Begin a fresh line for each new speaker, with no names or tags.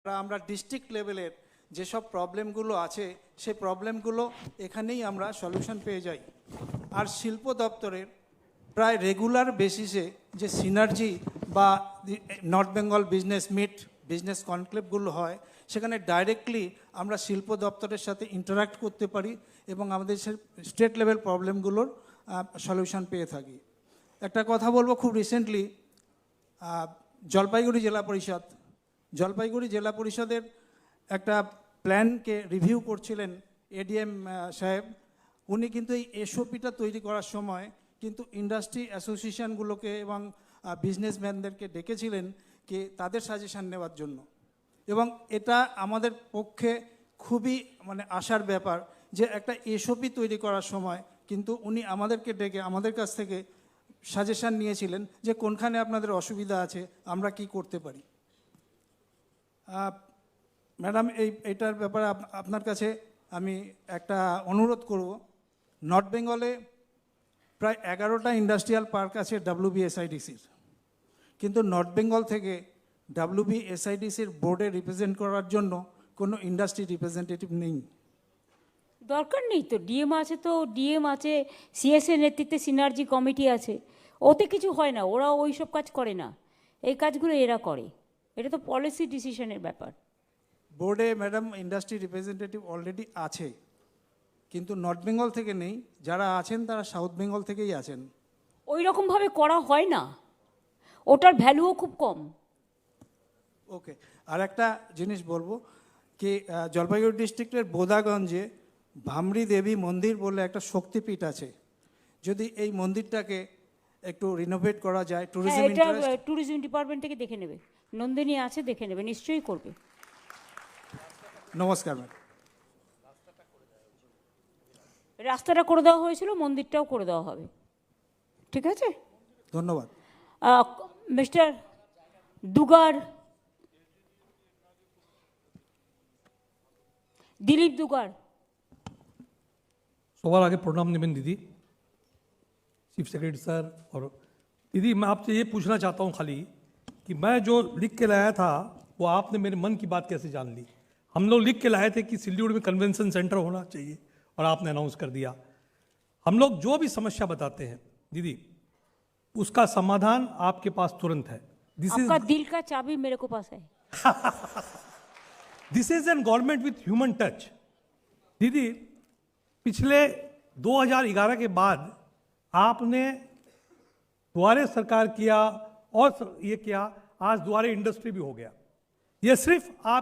আমরা ডিস্ট্রিক্ট লেভেলের যেসব প্রবলেমগুলো আছে সেই প্রবলেমগুলো এখানেই আমরা সলিউশন পেয়ে যাই। আর শিল্প দপ্তরের প্রায় রেগুলার বেসিসে যে সিনার্জি বা north Bengal business meet business কনক্লেভগুলো হয়, সেখানে ডাইরেক্টলি আমরা শিল্প দপ্তরের সাথে ইন্টারাক্ট করতে পারি এবং আমাদের স্টেট লেভেল প্রবলেমগুলোর সলিউশন পেয়ে থাকি। একটা কথা বলবো, খুব রিসেন্টলি জলপাইগুড়ি জেলা পরিষদের একটা প্ল্যানকে রিভিউ করছিলেন এডিএম সাহেব। উনি কিন্তু এই এসওপিটা তৈরি করার সময় কিন্তু ইন্ডাস্ট্রি অ্যাসোসিয়েশনগুলোকে এবং বিজনেসম্যানদেরকে ডেকেছিলেন কি তাদের সাজেশন নেওয়ার জন্য, এবং এটা আমাদের পক্ষে খুবই আশার ব্যাপার যে একটা এসওপি তৈরি করার সময় কিন্তু উনি আমাদেরকে ডেকে আমাদের কাছ থেকে সাজেশন নিয়েছিলেন যে কোনখানে আপনাদের অসুবিধা আছে, আমরা কি করতে পারি। ম্যাডাম, এইটার ব্যাপারে আপনার কাছে আমি একটা অনুরোধ করব। নর্থ বেঙ্গলে প্রায় 11টা ইন্ডাস্ট্রিয়াল পার্ক আছে WBSIDCর, কিন্তু নর্থ বেঙ্গল থেকে WBSIDCর বোর্ডে রিপ্রেজেন্ট করার জন্য কোনো ইন্ডাস্ট্রি রিপ্রেজেন্টেটিভ নেই।
দরকার নেই তো, ডিএম আছে, তো ডিএম আছে, সিএসএ নেতৃত্বে সিনার্জি কমিটি আছে, ওতে কিছু হয় না, ওরা ওই সব কাজ করে না, এই কাজগুলো এরা করে। এটা তো পলিসি ডিসিশনের ব্যাপার।
বোর্ডে ম্যাডাম ইন্ডাস্ট্রি রিপ্রেজেন্টেটিভ অলরেডি আছে, কিন্তু নর্থ বেঙ্গল থেকে নেই। যারা আছেন তারা সাউথ বেঙ্গল থেকেই আছেন।
ওই রকমভাবে করা হয় না, ওটার ভ্যালুও খুব কম।
ওকে, আর একটা জিনিস বলবো কি, জলপাইগুড়ি ডিস্ট্রিক্টের বোদাগঞ্জে ভামরি দেবী মন্দির বলে একটা শক্তিপীঠ আছে। যদি এই মন্দিরটাকে একটু রিনোভেট করা যায়,
ট্যুরিজম ডিপার্টমেন্ট থেকে দেখে নেবে, নন্দিনী আছে, দেখে নেবে, নিশ্চয়ই করবে।
নমস্কার ম্যাম।
রাস্তাটা করে দেওয়া হয়েছিল, মন্দিরটাও করে দেওয়া হবে, ঠিক আছে।
ধন্যবাদ।
মিস্টার দুগার, दिलीप दुगार।
सवाल आगे प्रणाम निवेदन दीदी, चीफ सेक्रेटरी सर। और दीदी, मैं आपसे ये पूछना चाहता हूँ खाली कि मैं जो लिख के लाया था वो आपने मेरे मन की बात कैसे जान ली। हम लोग लिख के लाए थे कि सिल्लीगुड़ी में कन्वेंशन सेंटर होना चाहिए और आपने अनाउंस कर दिया। हम लोग जो भी समस्या बताते हैं दीदी, उसका समाधान आपके पास तुरंत है।
आपका दिल का चाबी मेरे को पास है।
This is an government with human touch. दीदी, पिछले 2011 के बाद आपने द्वारे सरकार किया और ये किया, आज द्वारे इंडस्ट्री भी हो गया। ये सिर्फ आप